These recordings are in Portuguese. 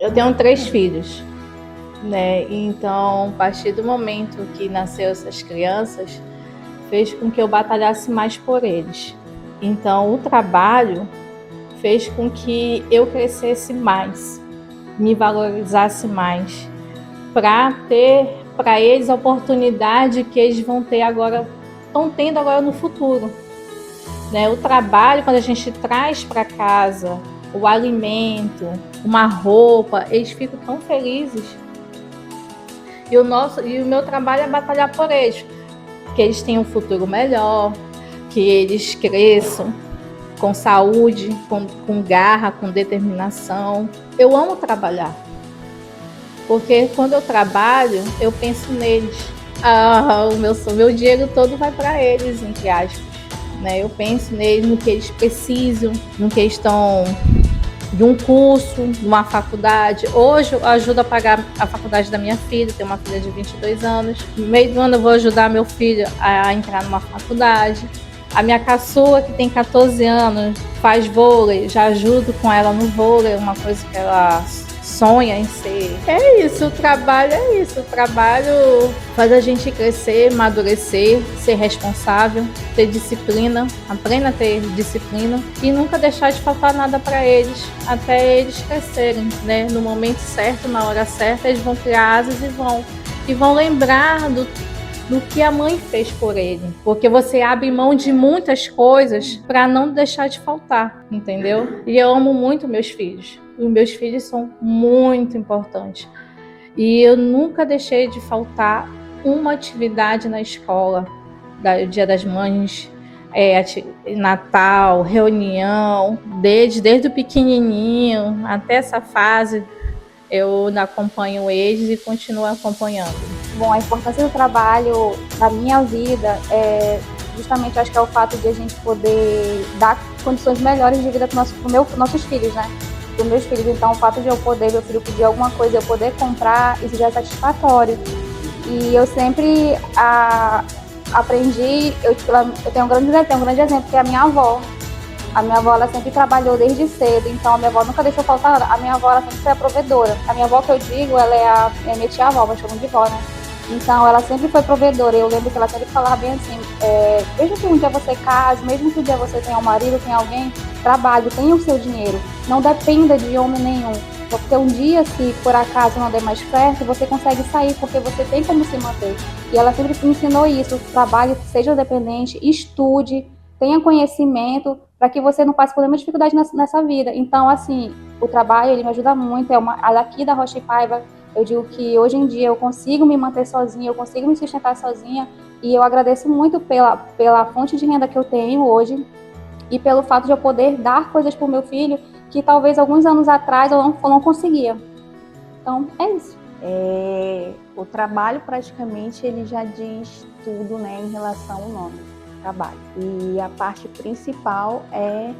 Eu tenho 3 filhos, né? Então, a partir do momento que nasceu essas crianças, fez com que eu batalhasse mais por eles. Então, o trabalho fez com que eu crescesse mais, me valorizasse mais, para ter para eles a oportunidade que eles vão ter agora, estão tendo agora no futuro, né? O trabalho, quando a gente traz para casa o alimento, uma roupa, eles ficam tão felizes. E o meu trabalho é batalhar por eles, que eles tenham um futuro melhor, que eles cresçam com saúde, com garra, com determinação. Eu amo trabalhar, porque quando eu trabalho, eu penso neles. O meu dinheiro todo vai para eles, entre aspas. Né? Eu penso neles, no que eles precisam, no que eles estão de um curso, de uma faculdade. Hoje eu ajudo a pagar a faculdade da minha filha, tenho uma filha de 22 anos. No meio do ano eu vou ajudar meu filho a entrar numa faculdade. A minha caçula, que tem 14 anos, faz vôlei, já ajudo com ela no vôlei, uma coisa que ela sonha em ser. É isso, o trabalho é isso. O trabalho faz a gente crescer, amadurecer, ser responsável, ter disciplina, aprenda a ter disciplina e nunca deixar de faltar nada para eles, até eles crescerem, né? No momento certo, na hora certa, eles vão criar asas e vão lembrar do que a mãe fez por ele, porque você abre mão de muitas coisas para não deixar de faltar, entendeu? E eu amo muito meus filhos. Os meus filhos são muito importantes. E eu nunca deixei de faltar uma atividade na escola, Dia das Mães, Natal, reunião, desde o pequenininho até essa fase, eu acompanho eles e continuo acompanhando. Bom, a importância do trabalho na minha vida é justamente, acho que é o fato de a gente poder dar condições melhores de vida para nossos filhos, né? Para os meus filhos. Então, o fato de eu poder, meu filho pedir alguma coisa, eu poder comprar, isso já é satisfatório. E eu sempre aprendi, eu tenho um grande exemplo, que é a minha avó. A minha avó, ela sempre trabalhou desde cedo, então a minha avó nunca deixou faltar nada. A minha avó, ela sempre foi a provedora. A minha avó, que eu digo, ela é minha tia-avó, mas chamam de vó, né? Então, ela sempre foi provedora. Eu lembro que ela sempre falava bem assim, mesmo que um dia você case, mesmo que um dia você tenha um marido, tenha alguém, trabalhe, tenha o seu dinheiro. Não dependa de homem nenhum. Porque um dia, se por acaso não der mais certo, você consegue sair, porque você tem como se manter. E ela sempre me ensinou isso, trabalhe, seja dependente, estude, tenha conhecimento, para que você não passe por nenhuma dificuldade nessa vida. Então, assim, o trabalho, ele me ajuda muito. Aqui da Rocha e Paiva, eu digo que hoje em dia eu consigo me manter sozinha, eu consigo me sustentar sozinha, e eu agradeço muito pela fonte de renda que eu tenho hoje e pelo fato de eu poder dar coisas para o meu filho que talvez alguns anos atrás eu não conseguia. Então, é isso. O trabalho, praticamente, ele já diz tudo, né, em relação ao nome, trabalho. E a parte principal é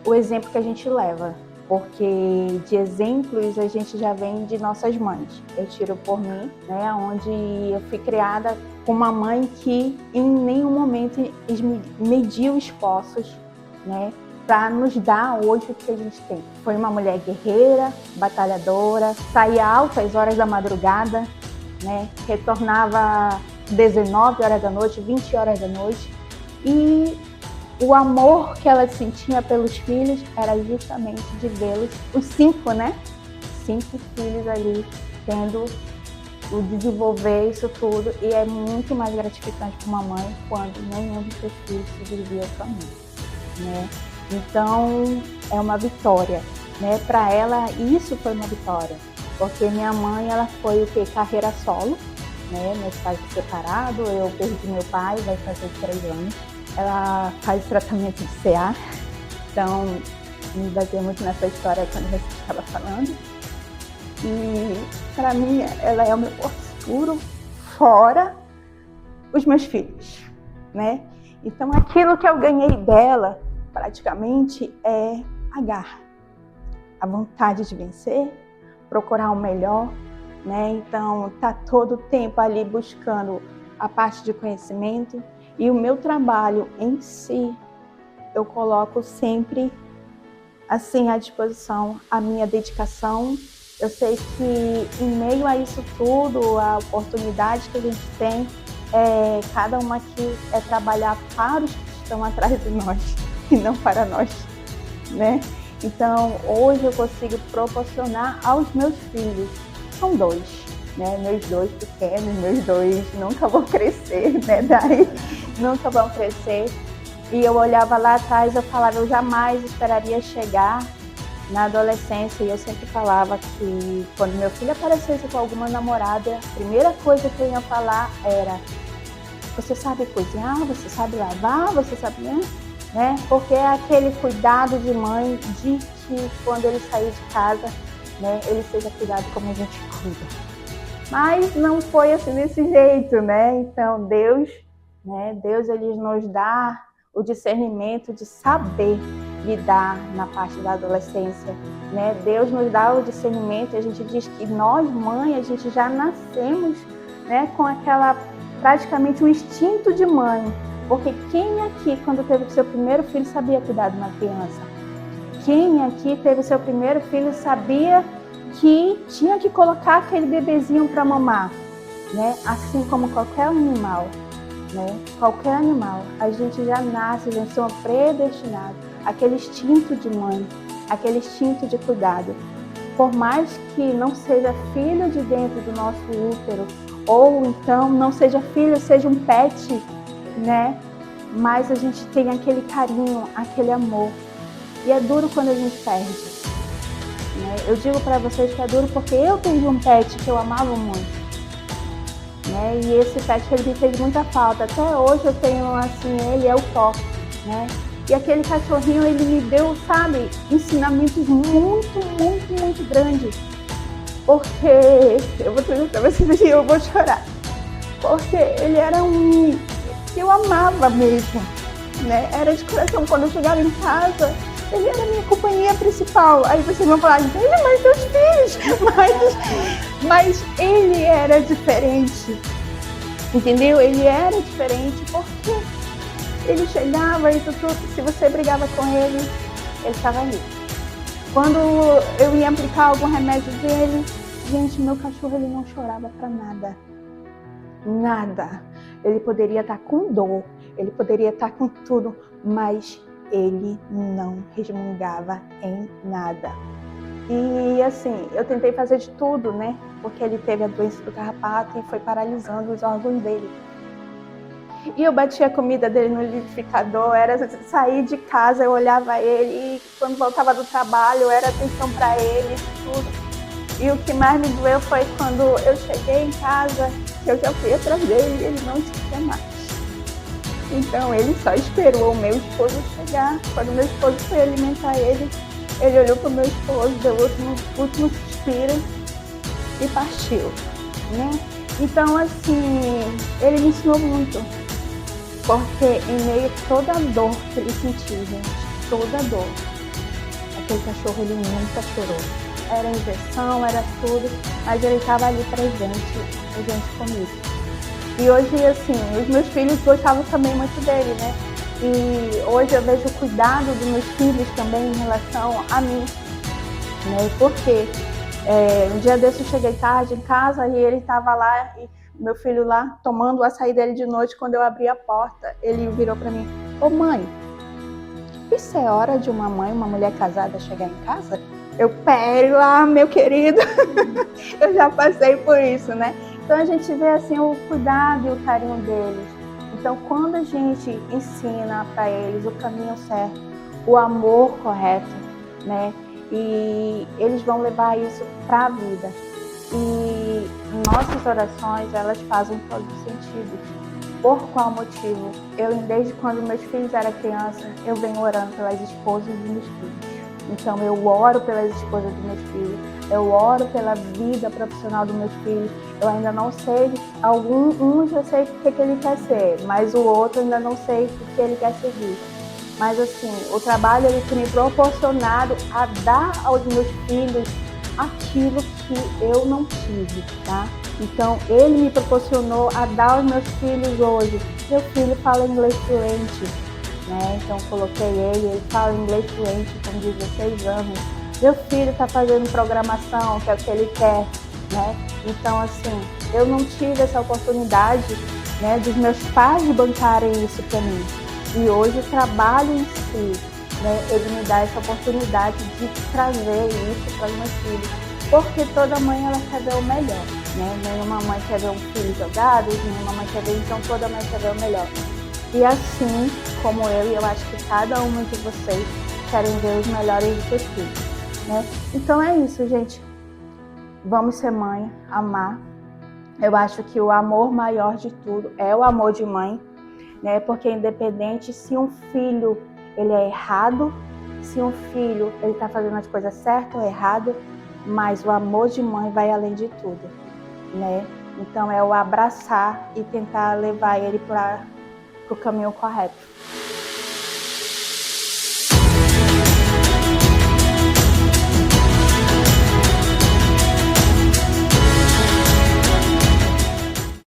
o exemplo que a gente leva, porque de exemplos a gente já vem de nossas mães. Eu tiro por mim, né, onde eu fui criada com uma mãe que em nenhum momento mediu esforços, né, para nos dar hoje o que a gente tem. Foi uma mulher guerreira, batalhadora, saía altas horas da madrugada, né, retornava 19 horas da noite, 20 horas da noite, e o amor que ela sentia pelos filhos era justamente de vê-los, os 5, né? 5 filhos ali tendo o desenvolver isso tudo, e é muito mais gratificante para uma mãe quando nenhum dos seus filhos sobreviveu à família, né? Então é uma vitória, né? Para ela isso foi uma vitória, porque minha mãe, ela foi o que? Carreira solo, né? Meus pais separados, eu perdi meu pai, vai fazer 3 anos. Ela faz tratamento de CA, então me baseei muito nessa história quando você estava falando. E para mim ela é o meu porto seguro, fora os meus filhos, né? Então aquilo que eu ganhei dela praticamente é a garra, a vontade de vencer, procurar o melhor, né? Então tá todo o tempo ali buscando a parte de conhecimento. E o meu trabalho em si, eu coloco sempre assim à disposição a minha dedicação Eu sei que em meio a isso tudo, a oportunidade que a gente tem, cada uma aqui é trabalhar para os que estão atrás de nós e não para nós, né? Então, hoje eu consigo proporcionar aos meus filhos, são 2, né? Meus 2 pequenos, meus 2 nunca vão crescer, né? Daí nunca vão crescer. E eu olhava lá atrás, eu falava, eu jamais esperaria chegar na adolescência, e eu sempre falava que quando meu filho aparecesse com alguma namorada, a primeira coisa que eu ia falar era: você sabe cozinhar, você sabe lavar, você sabe, né? Porque é aquele cuidado de mãe de que quando ele sair de casa, né, ele seja cuidado como a gente cuida. Mas não foi assim desse jeito, né? Então Deus ele nos dá o discernimento de saber lidar na parte da adolescência, né? Deus nos dá o discernimento, a gente diz que nós, mãe, a gente já nascemos, né, com aquela, praticamente um instinto de mãe, porque quem aqui, quando teve o seu primeiro filho, sabia cuidar de uma criança? Quem aqui teve o seu primeiro filho sabia que tinha que colocar aquele bebezinho para mamar, né? Assim como qualquer animal, né? Qualquer animal, a gente já nasce, a gente somos predestinados, aquele instinto de mãe, aquele instinto de cuidado. Por mais que não seja filho de dentro do nosso útero, ou então não seja filho, seja um pet, né? Mas a gente tem aquele carinho, aquele amor. E é duro quando a gente perde, né? Eu digo para vocês que é duro porque eu perdi um pet que eu amava muito, né? E esse pet ele me fez muita falta. Até hoje eu tenho assim, ele é o toque, né? E aquele cachorrinho, ele me deu, sabe, ensinamentos muito grandes. Porque, eu vou dizer pra vocês e eu vou chorar. Porque ele era um que eu amava mesmo, né? Era de coração. Quando eu chegava em casa, ele era a minha companhia principal. Aí vocês vão falar, mas seus filhos, mas ele era diferente, entendeu? Ele era diferente porque ele chegava e tudo, se você brigava com ele, ele estava ali. Quando eu ia aplicar algum remédio dele, gente, meu cachorro ele não chorava para nada. Nada. Ele poderia estar com dor, ele poderia estar com tudo, mas ele não resmungava em nada. E assim, eu tentei fazer de tudo, né? Porque ele teve a doença do carrapato e foi paralisando os órgãos dele. E eu batia a comida dele no liquidificador, era sair de casa, eu olhava ele, e quando voltava do trabalho, era atenção para ele, tudo. E o que mais me doeu foi quando eu cheguei em casa, que eu já fui atrás dele e ele não tinha mais. Então ele só esperou o meu esposo chegar. Quando o meu esposo foi alimentar ele olhou para o meu esposo, deu o último suspiro e partiu, né? Então assim, ele me ensinou muito. Porque em meio a toda a dor que ele sentiu, gente, toda a dor, aquele cachorro ele nunca chorou. Era injeção, era tudo, mas ele estava ali presente comigo. E hoje, assim, os meus filhos gostavam também muito dele, né? E hoje eu vejo o cuidado dos meus filhos também em relação a mim, né? Porque um dia desse eu cheguei tarde em casa e ele estava lá, meu filho lá, tomando o açaí dele de noite. Quando eu abri a porta, ele virou para mim: ô mãe, isso é hora de uma mãe, uma mulher casada chegar em casa? Eu, pere lá, meu querido. Eu já passei por isso, né? Então a gente vê assim o cuidado e o carinho deles. Então quando a gente ensina para eles o caminho certo, o amor correto, né? E eles vão levar isso para a vida. E nossas orações, elas fazem todo sentido. Por qual motivo? Eu, desde quando meus filhos eram crianças, eu venho orando pelas esposas dos meus filhos. Então eu oro pelas esposas dos meus filhos, eu oro pela vida profissional dos meus filhos. Eu ainda não sei, um já sei o que ele quer ser, mas o outro ainda não sei o que ele quer seguir. Mas assim, o trabalho ele tem me proporcionado a dar aos meus filhos aquilo que eu não tive, tá? Então, ele me proporcionou a dar aos meus filhos hoje. Meu filho fala inglês fluente, né? Então, coloquei ele fala inglês fluente com 16 anos. Meu filho está fazendo programação, que é o que ele quer, né? Então, assim, eu não tive essa oportunidade, né, dos meus pais bancarem isso para mim. E hoje o trabalho em si, né, ele me dá essa oportunidade de trazer isso para os meus filhos. Porque toda mãe, ela quer ver o melhor, né? Nenhuma mãe quer ver um filho jogado, nenhuma mãe quer ver, então toda mãe quer ver o melhor. E assim como eu acho que cada uma de vocês querem ver os melhores dos seus filhos, né? Então é isso, gente. Vamos ser mãe, amar. Eu acho que o amor maior de tudo é o amor de mãe, né? Porque independente se um filho ele é errado, se um filho ele está fazendo as coisas certas ou erradas, mas o amor de mãe vai além de tudo, né? Então é o abraçar e tentar levar ele para o caminho correto.